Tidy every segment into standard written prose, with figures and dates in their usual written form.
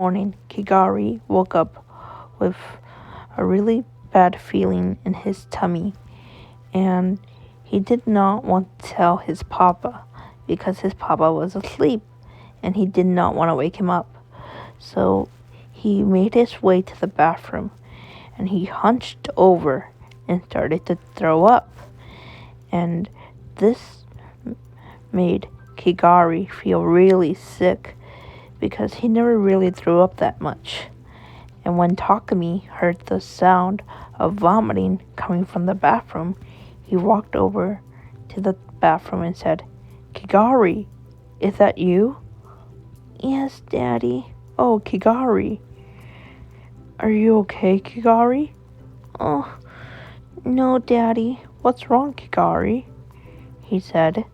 Morning, Kiragi woke up with a really bad feeling in his tummy, and he did not want to tell his papa because his papa was asleep and he did not want to wake him up. So he made his way to the bathroom and he hunched over and started to throw up. And this made Kiragi feel really sick because he never really threw up that much. And when Takumi heard the sound of vomiting coming from the bathroom, he walked over to the bathroom and said, "Kiragi, is that you?" "Yes, Daddy." "Oh, Kiragi. Are you okay, Kiragi?" "Oh, no, Daddy. What's wrong, Kiragi?" he said.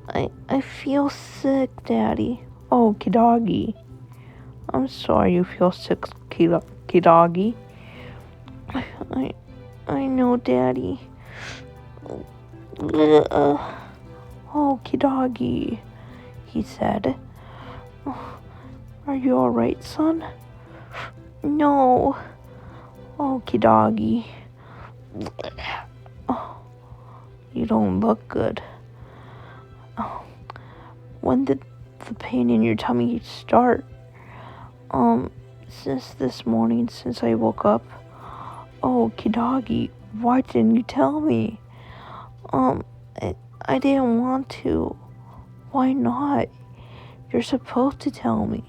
I feel sick, Daddy." "Oh, Kiragi. I'm sorry you feel sick, Kiragi." I know, Daddy." "Oh, Kiragi," he said. "Are you alright, son?" "No." "Oh, Kiragi. Oh, you don't look good. Oh, when did the pain in your tummy start?" Since this morning, since I woke up." "Oh, Kiragi, why didn't you tell me?" I didn't want to." "Why not? You're supposed to tell me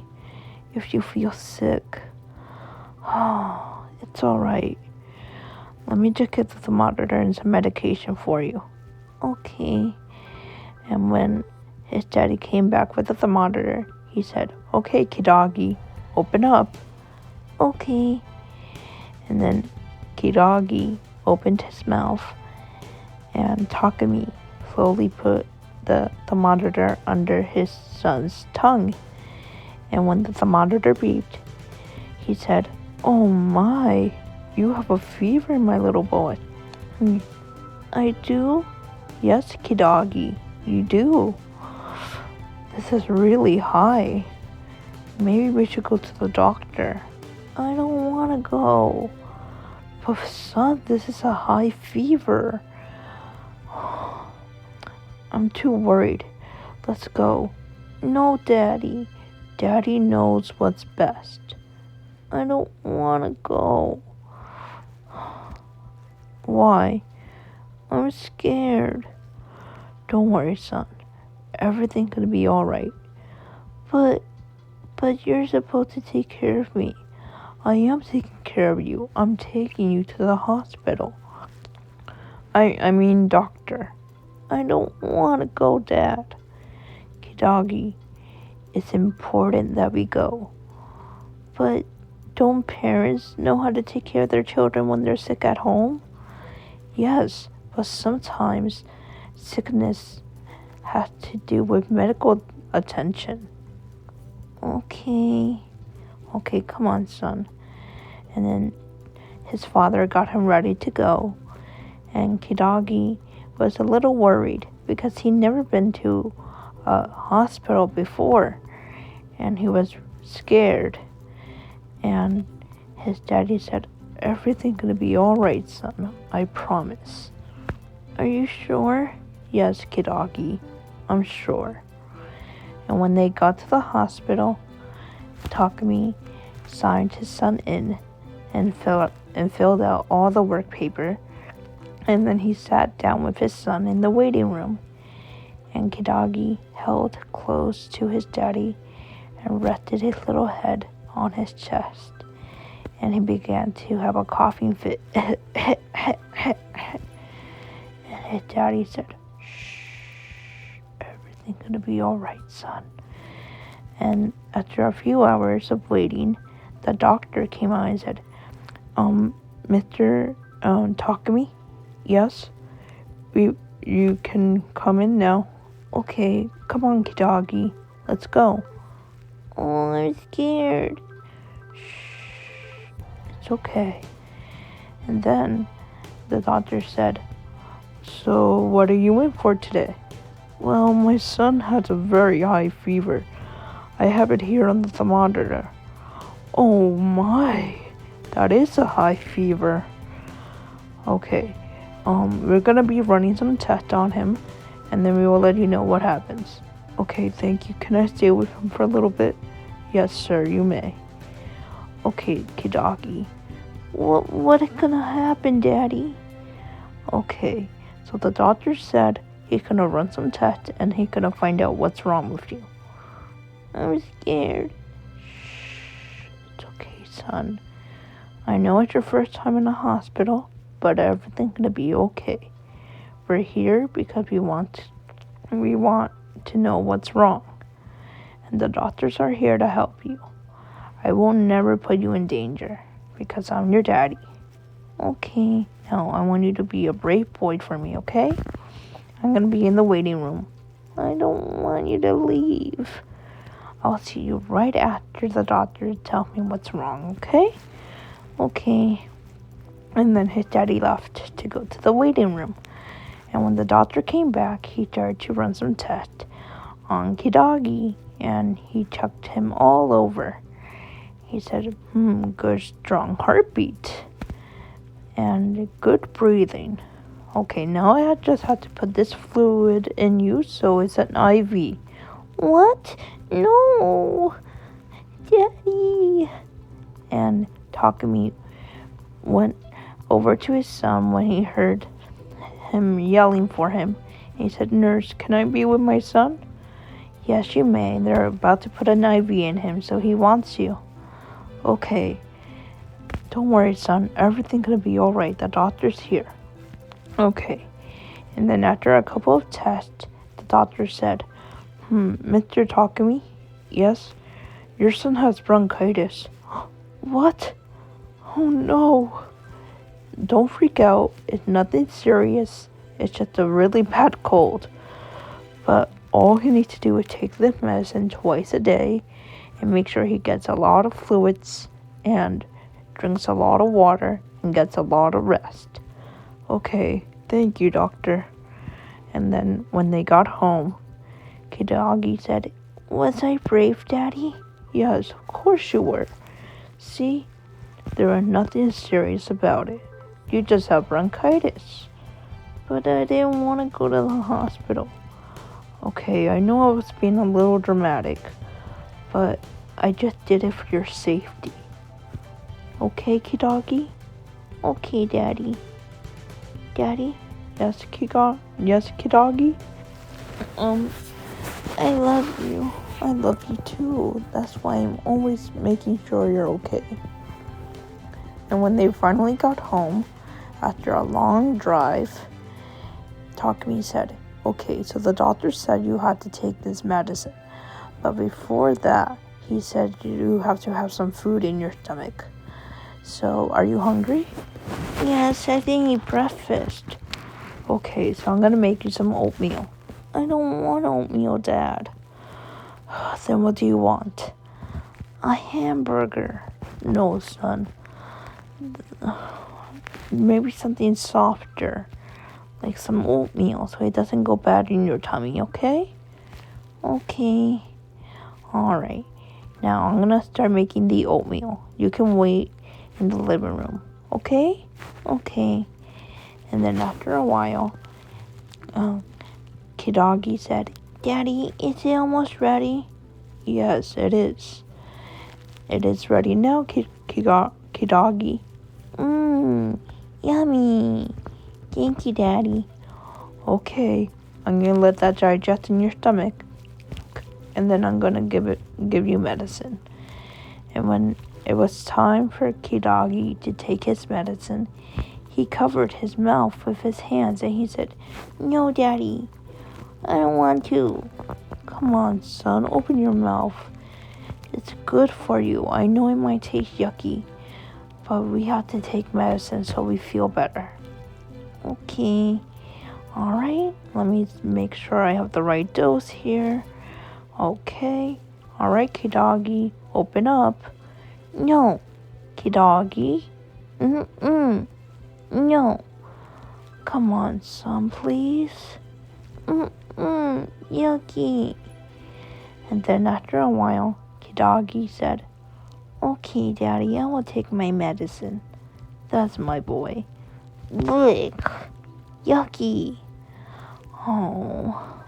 if you feel sick." "Oh, it's alright. Let me just get the thermometer and some medication for you." "Okay." And when his daddy came back with the thermometer, he said, "Okay, Kiragi, open up." "Okay." And then Kiragi opened his mouth, and Takumi slowly put the thermometer under his son's tongue. And when the thermometer beeped, he said, "Oh my, you have a fever, my little boy." "I do?" "Yes, Kiragi, you do. This is really high. Maybe we should go to the doctor." "I don't want to go." "But son, this is a high fever." "I'm too worried. Let's go." "No, Daddy. Daddy knows what's best." "I don't want to go." "Why?" "I'm scared." "Don't worry, son. Everything's gonna be alright." But you're supposed to take care of me." "I am taking care of you. I'm taking you to the hospital." I mean doctor." "I don't want to go, Dad." "Kiragi, it's important that we go." "But don't parents know how to take care of their children when they're sick at home?" "Yes, but sometimes sickness has to do with medical attention." Okay, come on, son." And then his father got him ready to go, and Kiragi was a little worried because he'd never been to a hospital before, and he was scared. And his daddy said, "Everything's gonna be alright, son. I promise." "Are you sure?" "Yes, Kiragi, I'm sure." And when they got to the hospital, Takumi signed his son in and filled out all the work paper. And then he sat down with his son in the waiting room. And Kiragi held close to his daddy and rested his little head on his chest. And he began to have a coughing fit. And his daddy said, "Shh, everything's gonna be alright, son." And after a few hours of waiting, the doctor came out and said, "Mr. Takumi?" "Yes, you can come in now." "Okay, come on, Kiragi, let's go." "Oh, I'm scared." "Shh, it's okay." And then the doctor said, "So what are you in for today?" "Well, my son has a very high fever. I have it here on the thermometer." Oh my, that is a high fever. Okay, we're gonna be running some tests on him, and then we will let you know what happens. Okay, thank you. Can I stay with him for a little bit? Yes, sir, you may. Okay, Kiragi. What is gonna happen, Daddy? Okay, so the doctor said he's gonna run some tests and he's gonna find out what's wrong with you. I'm scared. Shh, it's okay, son. I know it's your first time in the hospital, but everything's gonna be okay. We're here because we want to know what's wrong, and the doctors are here to help you. I will never put you in danger because I'm your daddy. Okay, now I want you to be a brave boy for me, okay? I'm gonna be in the waiting room. I don't want you to leave. I'll see you right after the doctor tells me what's wrong, okay? Okay. And then his daddy left to go to the waiting room. And when the doctor came back, he started to run some tests on Kiragi, and he checked him all over. He said, good strong heartbeat and good breathing. Okay, now I just have to put this fluid in you, so it's an IV. What? No, Daddy. And Takumi went over to his son when he heard him yelling for him. He said, Nurse, can I be with my son? Yes, you may. They're about to put an IV in him, so he wants you. Okay. Don't worry, son. Everything's gonna be alright. The doctor's here. Okay. And then after a couple of tests, the doctor said, Mr. Takumi? Yes? Your son has bronchitis. What? Oh no. Don't freak out. It's nothing serious. It's just a really bad cold. But all he needs to do is take this medicine twice a day and make sure he gets a lot of fluids and drinks a lot of water and gets a lot of rest. Okay, thank you, doctor. And then when they got home, Kiragi said, Was I brave, Daddy? Yes, of course you were. See, there was nothing serious about it. You just have bronchitis. But I didn't want to go to the hospital. Okay, I know I was being a little dramatic, but I just did it for your safety. Okay, Kiragi? Okay, Daddy. Daddy? Yes, Kiragi? I love you. I love you too. That's why I'm always making sure you're okay. And when they finally got home, after a long drive, Takumi said, Okay, so the doctor said you had to take this medicine. But before that, he said you have to have some food in your stomach. So, are you hungry? Yes, I didn't eat breakfast. Okay, so I'm gonna make you some oatmeal. I don't want oatmeal, Dad. Then what do you want? A hamburger. No, son. Maybe something softer, like some oatmeal, so it doesn't go bad in your tummy, okay? Okay. Alright. Now I'm gonna start making the oatmeal. You can wait in the living room, okay? Okay. And then after a while, Kiragi said, Daddy, is it almost ready? Yes, it is. It is ready now, Kiragi. Yummy. Thank you, Daddy. Okay, I'm gonna let that digest in your stomach, and then I'm gonna give you medicine. And when it was time for Kiragi to take his medicine, he covered his mouth with his hands and he said, No, Daddy, I don't want to. Come on, son, open your mouth. It's good for you. I know it might taste yucky, but we have to take medicine so we feel better. Okay. Alright, let me make sure I have the right dose here. Okay. Alright, Kiragi, open up. No. Kiragi. No. Come on, son, please. Yucky. And then after a while, Kiragi said, Okay, Daddy, I will take my medicine. That's my boy. Blech. Yucky. Oh.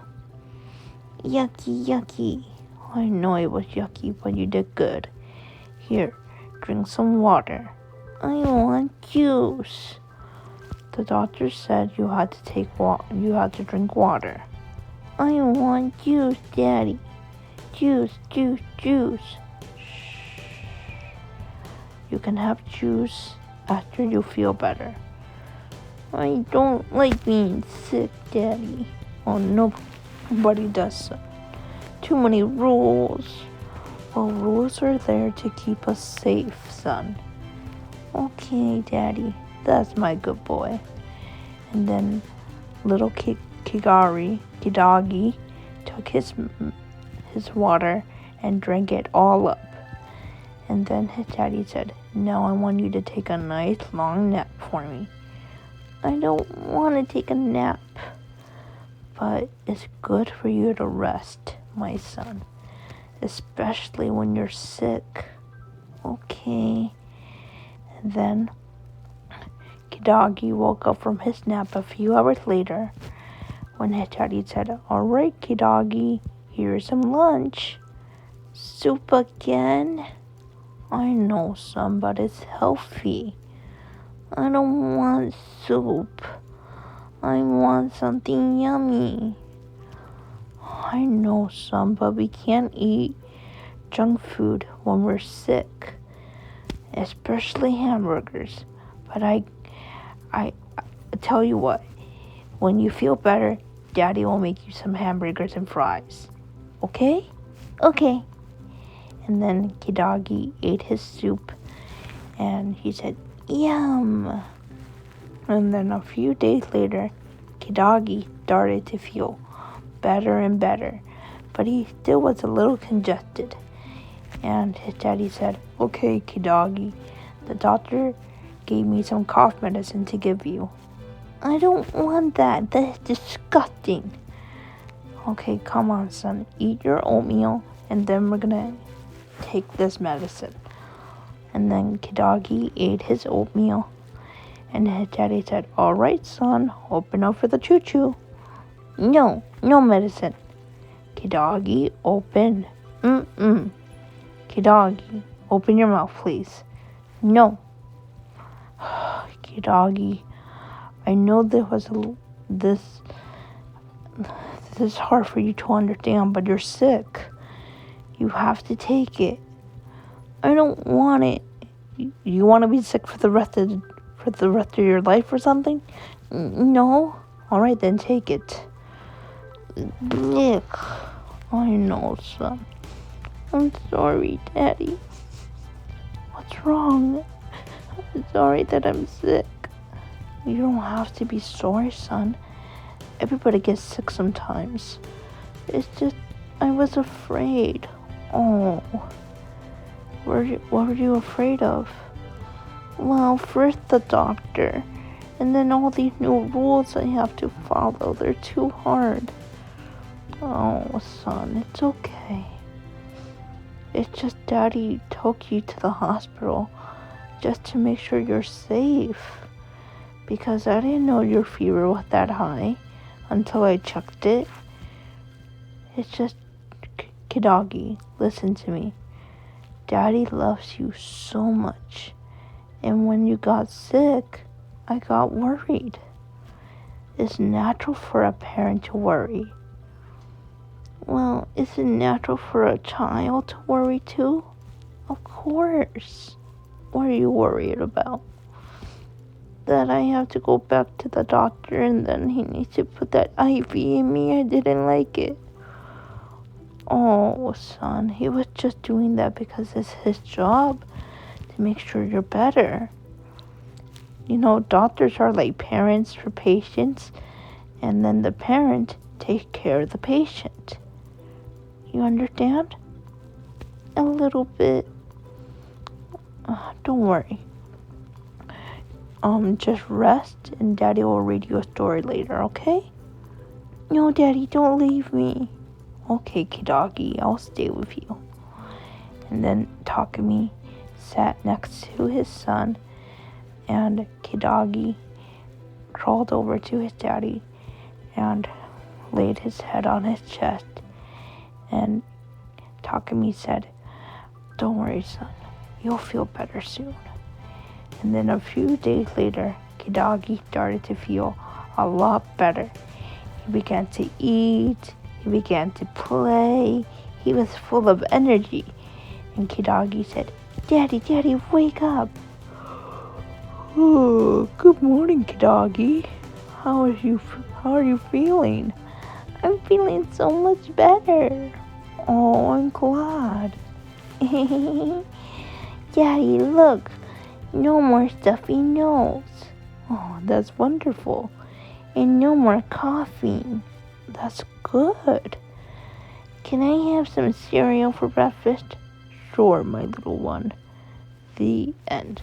Yucky, yucky. I know it was yucky, but you did good. Here, drink some water. I want juice. The doctor said you had to drink water. I want juice, Daddy. Juice, juice, juice. Shh. You can have juice after you feel better. I don't like being sick, Daddy. Oh, nobody does so. Too many rules. Well, rules are there to keep us safe, son. Okay, Daddy. That's my good boy. And then little Kiragi took his water and drank it all up. And then his daddy said, now I want you to take a nice long nap for me. I don't want to take a nap, but it's good for you to rest, my son, especially when you're sick. Okay. And then Kiragi woke up from his nap a few hours later when his daddy said, all right, Kiragi, here's some lunch. Soup again? I know, son, but it's healthy. I don't want soup. I want something yummy. I know, son, but we can't eat junk food when we're sick, especially hamburgers. But I tell you what, when you feel better, Daddy will make you some hamburgers and fries. Okay? Okay. And then Kiragi ate his soup and he said, yum. And then a few days later, Kiragi started to feel better and better, but he still was a little congested. And his daddy said, okay, Kiragi, the doctor gave me some cough medicine to give you. I don't want that. That's disgusting. Okay, come on, son. Eat your oatmeal, and then we're gonna take this medicine. And then Kiragi ate his oatmeal, and his daddy said, all right, son, open up for the choo-choo. No medicine. Kiragi, open. Kiragi, open your mouth, please. No. Kiragi, I know this is hard for you to understand, but you're sick. You have to take it. I don't want it. You want to be sick for the rest of your life or something? No. All right, then take it. Nick, I know, son. I'm sorry, Daddy. What's wrong? I'm sorry that I'm sick. You don't have to be sorry, son. Everybody gets sick sometimes. It's just, I was afraid. Oh. What were you afraid of? Well, first the doctor, and then all these new rules I have to follow. They're too hard. Oh, son, it's okay. It's just Daddy took you to the hospital just to make sure you're safe. Because I didn't know your fever was that high until I checked it. It's just, Kiragi, listen to me. Daddy loves you so much. And when you got sick, I got worried. It's natural for a parent to worry. Well, is it natural for a child to worry too? Of course. What are you worried about? That I have to go back to the doctor and then he needs to put that IV in me? I didn't like it. Oh, son, he was just doing that because it's his job to make sure you're better. You know, doctors are like parents for patients, and then the parent takes care of the patient. You understand? A little bit. Don't worry. Just rest and Daddy will read you a story later, okay? No, Daddy, don't leave me. Okay, Kiragi, I'll stay with you. And then Takumi sat next to his son, and Kiragi crawled over to his daddy and laid his head on his chest, and Takumi said, "Don't worry, son. You'll feel better soon." And then a few days later, Kiragi started to feel a lot better. He began to eat, he began to play, he was full of energy. And Kiragi said, "Daddy, Daddy, wake up." "Oh, good morning, Kiragi. How are you feeling?" "I'm feeling so much better." "Oh, I'm glad." "Daddy, look. No more stuffy nose." "Oh, that's wonderful." "And no more coughing." "That's good." "Can I have some cereal for breakfast?" "Sure, my little one." The end.